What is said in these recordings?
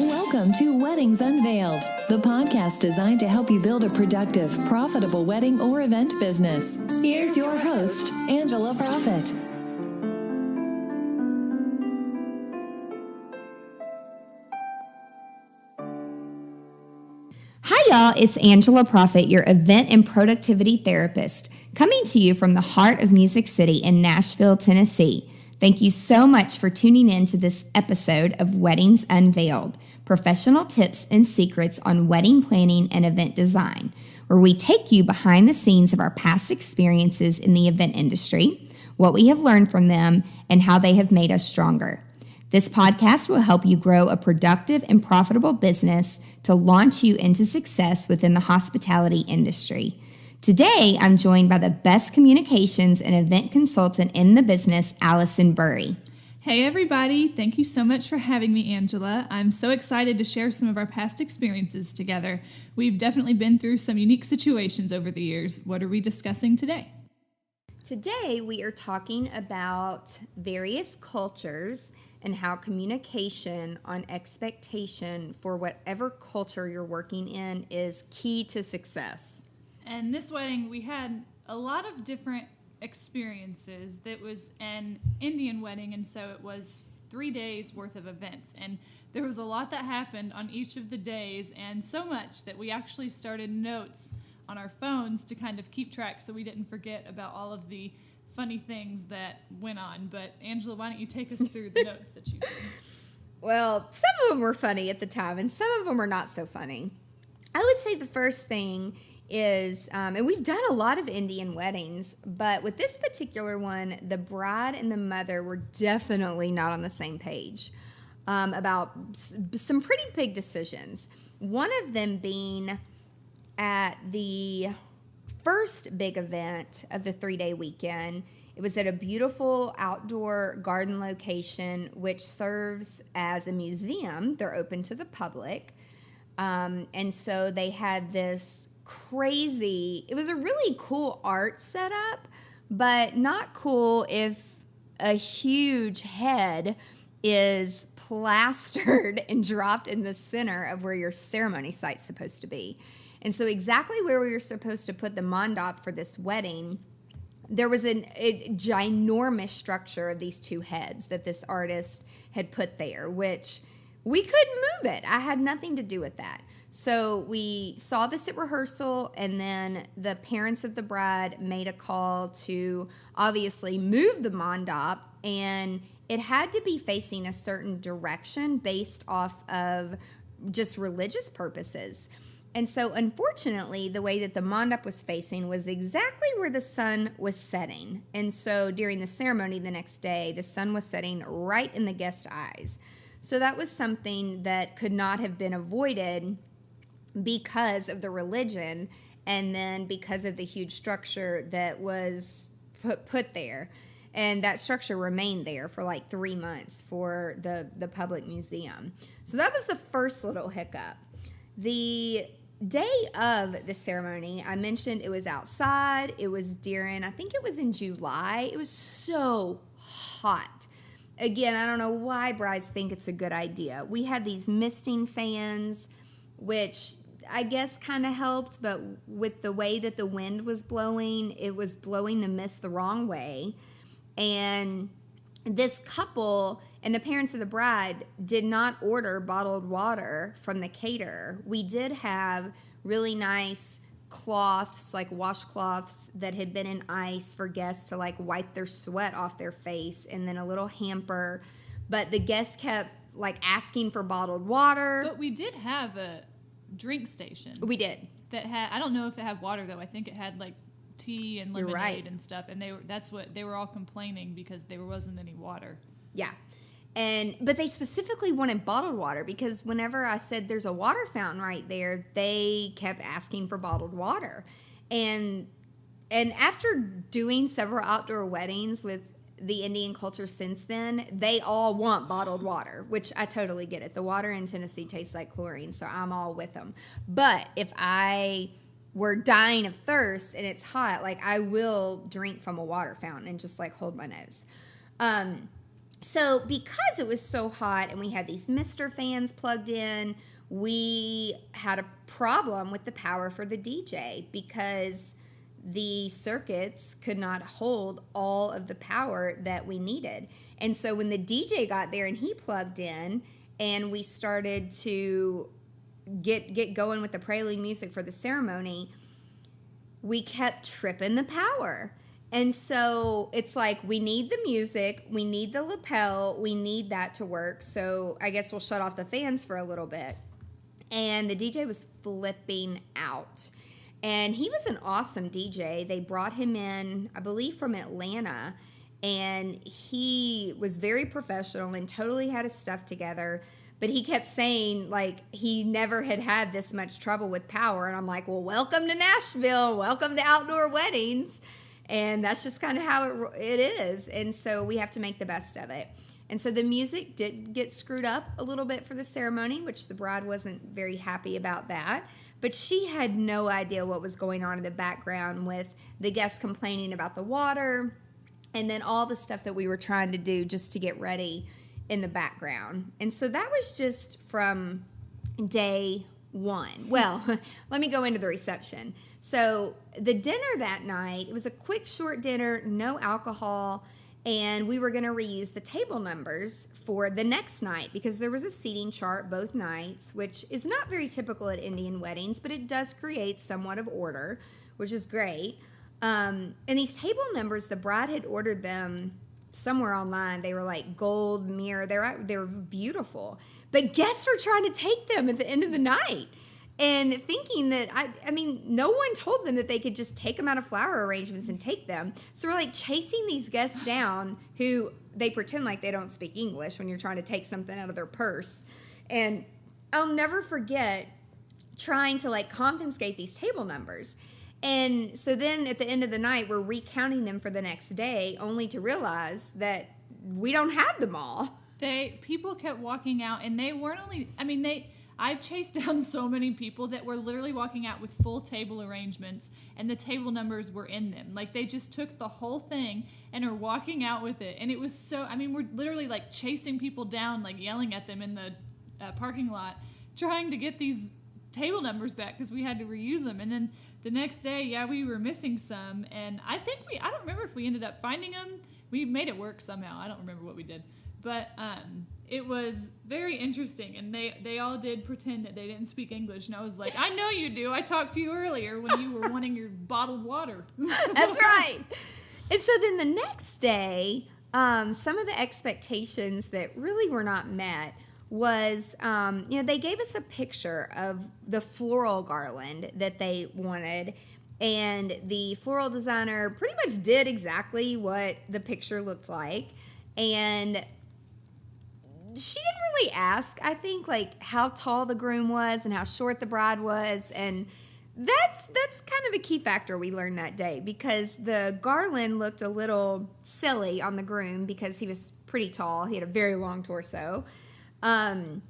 Welcome to Weddings Unveiled, the podcast designed to help you build a productive, profitable wedding or event business. Here's your host, Angela Profit. Hi, y'all. It's Angela Profit, your event and productivity therapist, coming to you from the heart of Music City in Nashville, Tennessee. Thank you so much for tuning in to this episode of Weddings Unveiled, professional tips and secrets on wedding planning and event design, where we take you behind the scenes of our past experiences in the event industry, what we have learned from them, and how they have made us stronger. This podcast will help you grow a productive and profitable business to launch you into success within the hospitality industry. Today, I'm joined by the best communications and event consultant in the business, Allison Burry. Hey everybody, thank you so much for having me, Angela. I'm so excited to share some of our past experiences together. We've definitely been through some unique situations over the years. What are we discussing today? Today, we are talking about various cultures and how communication on expectation for whatever culture you're working in is key to success. And this wedding, we had a lot of different experiences. That was an Indian wedding, and so it was 3 days worth of events. And there was a lot that happened on each of the days, and so much that we actually started notes on our phones to kind of keep track so we didn't forget about all of the funny things that went on. But Angela, why don't you take us through the notes that you did? Well, some of them were funny at the time, and some of them were not so funny. I would say the first thing is, and we've done a lot of Indian weddings, but with this particular one, the bride and the mother were definitely not on the same page about some pretty big decisions. One of them being at the first big event of the 3-day weekend. It was at a beautiful outdoor garden location, which serves as a museum. They're open to the public. And so they had this crazy, it was a really cool art setup, but not cool if a huge head is plastered and dropped in the center of where your ceremony site's supposed to be. And so exactly where we were supposed to put the mandap for this wedding, there was a ginormous structure of these two heads that this artist had put there, which we couldn't move it. I had nothing to do with that. So we saw this at rehearsal, and then the parents of the bride made a call to obviously move the mandap, and it had to be facing a certain direction based off of just religious purposes. And so unfortunately, the way that the mandap was facing was exactly where the sun was setting. And so during the ceremony the next day, the sun was setting right in the guest's eyes. So that was something that could not have been avoided because of the religion, and then because of the huge structure that was put there. And that structure remained there for like 3 months for the public museum. So that was the first little hiccup. The day of the ceremony, I mentioned it was outside. It was during, I think it was in July. It was so hot. Again, I don't know why brides think it's a good idea. We had these misting fans, which I guess kind of helped, but with the way that the wind was blowing, it was blowing the mist the wrong way. And this couple and the parents of the bride did not order bottled water from the caterer. We did have really nice cloths, like washcloths that had been in ice for guests to like wipe their sweat off their face, and then a little hamper. But the guests kept like asking for bottled water. But we did have a drink station. We did. That had, I don't know if it had water though. I think it had like tea and lemonade right. and stuff. And that's what they were all complaining, because there wasn't any water. Yeah. But they specifically wanted bottled water, because whenever I said there's a water fountain right there, they kept asking for bottled water. And after doing several outdoor weddings with the Indian culture since then, they all want bottled water, which I totally get it. The water in Tennessee tastes like chlorine, so I'm all with them. But if I were dying of thirst and it's hot, like I will drink from a water fountain and just like hold my nose. So because it was so hot and we had these mister fans plugged in, we had a problem with the power for the DJ because the circuits could not hold all of the power that we needed. And so when the DJ got there and he plugged in and we started to get going with the prelude music for the ceremony, we kept tripping the power. And so it's like, we need the music, we need the lapel, we need that to work. So I guess we'll shut off the fans for a little bit. And the DJ was flipping out. And he was an awesome DJ. They brought him in, I believe, from Atlanta. And he was very professional and totally had his stuff together. But he kept saying, like, he never had this much trouble with power. And I'm like, well, welcome to Nashville. Welcome to outdoor weddings. And that's just kind of how it is. And so we have to make the best of it. And so the music did get screwed up a little bit for the ceremony, which the bride wasn't very happy about that. But she had no idea what was going on in the background with the guests complaining about the water and then all the stuff that we were trying to do just to get ready in the background. And so that was just from day one. Well, let me go into the reception. So the dinner that night, it was a quick, short dinner, no alcohol, and we were going to reuse the table numbers for the next night because there was a seating chart both nights, which is not very typical at Indian weddings, but it does create somewhat of order, which is great. And these table numbers, the bride had ordered them somewhere online. They were like gold mirror. They were beautiful. But guests were trying to take them at the end of the night and thinking that, I mean, no one told them that they could just take them out of flower arrangements and take them. So we're like chasing these guests down who they pretend like they don't speak English when you're trying to take something out of their purse. And I'll never forget trying to like confiscate these table numbers. And so then at the end of the night, we're recounting them for the next day, only to realize that we don't have them all. People kept walking out, and they weren't only, I mean, I've chased down so many people that were literally walking out with full table arrangements, and the table numbers were in them. Like, they just took the whole thing and are walking out with it. And it was so, I mean, we're literally like chasing people down, like yelling at them in the parking lot, trying to get these table numbers back because we had to reuse them. And then the next day, yeah, we were missing some, and I don't remember if we ended up finding them. We made it work somehow. I don't remember what we did, but it was very interesting, and they all did pretend that they didn't speak English, and I was like, I know you do. I talked to you earlier when you were wanting your bottled water. That's right. And so then the next day, some of the expectations that really were not met was, they gave us a picture of the floral garland that they wanted, and the floral designer pretty much did exactly what the picture looked like, and she didn't really ask, I think, like how tall the groom was and how short the bride was, and that's kind of a key factor we learned that day, because the garland looked a little silly on the groom because he was pretty tall. He had a very long torso. And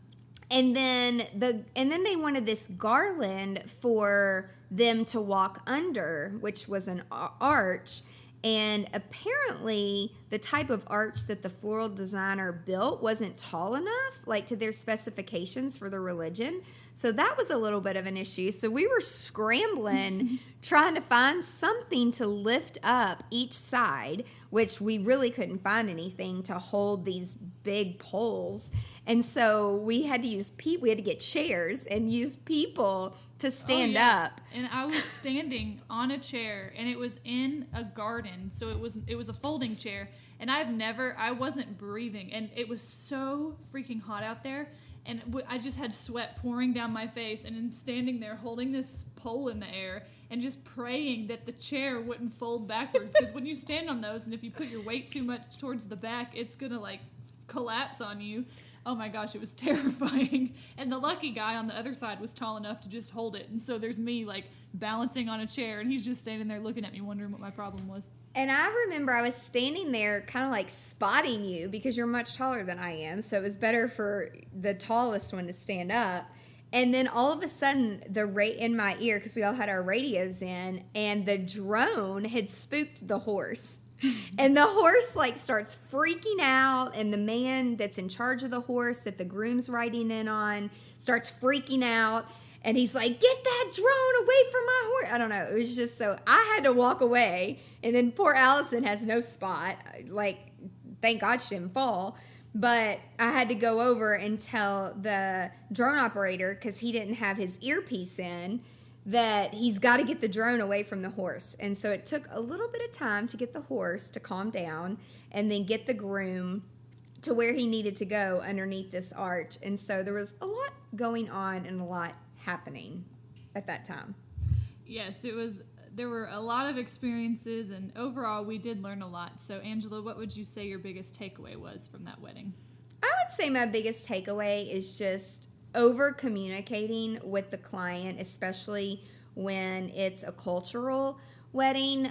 then they wanted this garland for them to walk under, which was an arch. And apparently the type of arch that the floral designer built wasn't tall enough, like to their specifications for the religion. So that was a little bit of an issue. So we were scrambling, trying to find something to lift up each side, which we really couldn't find anything to hold these big poles. And so we had to use people. We had to get chairs and use people to stand up. And I was standing on a chair, and it was in a garden, so it was a folding chair. And I wasn't breathing, and it was so freaking hot out there, and I just had sweat pouring down my face, and I'm standing there holding this pole in the air and just praying that the chair wouldn't fold backwards, because when you stand on those, and if you put your weight too much towards the back, it's gonna like collapse on you. Oh my gosh, it was terrifying. And the lucky guy on the other side was tall enough to just hold it. And so there's me like balancing on a chair, and he's just standing there looking at me wondering what my problem was. And I remember I was standing there kind of like spotting you because you're much taller than I am. So it was better for the tallest one to stand up. And then all of a sudden, in my ear, because we all had our radios in, and the drone had spooked the horse. And the horse like starts freaking out, and the man that's in charge of the horse that the groom's riding in on starts freaking out, and he's like, "Get that drone away from my horse." I don't know. It was just so, I had to walk away, and then poor Allison has no spot. Like, thank God she didn't fall. But I had to go over and tell the drone operator, because he didn't have his earpiece in, that he's got to get the drone away from the horse. And so it took a little bit of time to get the horse to calm down and then get the groom to where he needed to go underneath this arch. And so there was a lot going on and a lot happening at that time. Yes, there were a lot of experiences, and overall we did learn a lot. So Angela, what would you say your biggest takeaway was from that wedding? I would say my biggest takeaway is just over communicating with the client, especially when it's a cultural wedding,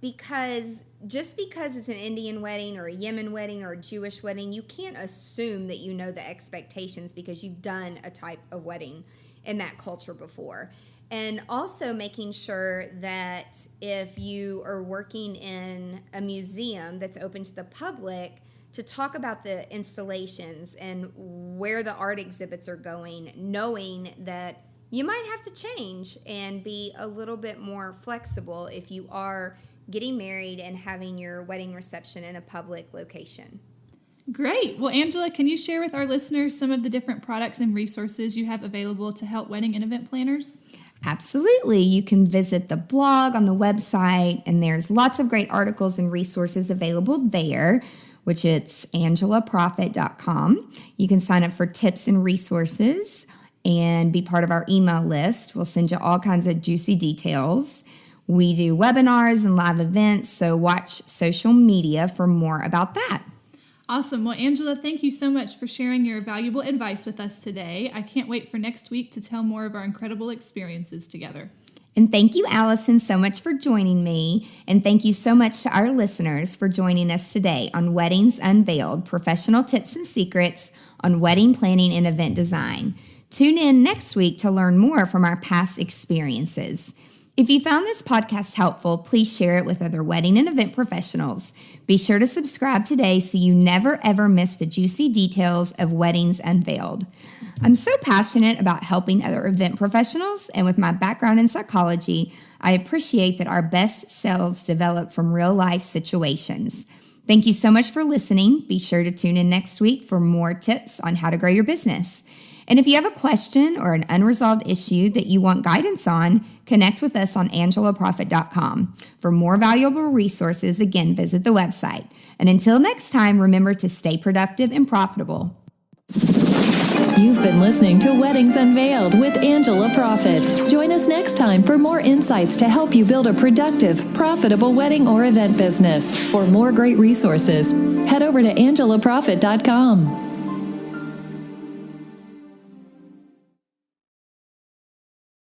because just because it's an Indian wedding or a Yemen wedding or a Jewish wedding, you can't assume that you know the expectations because you've done a type of wedding in that culture before. And also making sure that if you are working in a museum that's open to the public, to talk about the installations and where the art exhibits are going, knowing that you might have to change and be a little bit more flexible if you are getting married and having your wedding reception in a public location. Great. Well, Angela, can you share with our listeners some of the different products and resources you have available to help wedding and event planners? Absolutely. You can visit the blog on the website, and there's lots of great articles and resources available there, which it's angelaprofit.com. You can sign up for tips and resources and be part of our email list. We'll send you all kinds of juicy details. We do webinars and live events, so watch social media for more about that. Awesome. Well, Angela, thank you so much for sharing your valuable advice with us today. I can't wait for next week to tell more of our incredible experiences together. And thank you, Allison, so much for joining me. And thank you so much to our listeners for joining us today on Weddings Unveiled, professional tips and secrets on wedding planning and event design. Tune in next week to learn more from our past experiences. If you found this podcast helpful, please share it with other wedding and event professionals. Be sure to subscribe today so you never, ever miss the juicy details of Weddings Unveiled. I'm so passionate about helping other event professionals, and with my background in psychology, I appreciate that our best selves develop from real-life situations. Thank you so much for listening. Be sure to tune in next week for more tips on how to grow your business. And if you have a question or an unresolved issue that you want guidance on, connect with us on angelaprofit.com. For more valuable resources, again, visit the website. And until next time, remember to stay productive and profitable. You've been listening to Weddings Unveiled with Angela Profit. Join us next time for more insights to help you build a productive, profitable wedding or event business. For more great resources, head over to angelaprofit.com.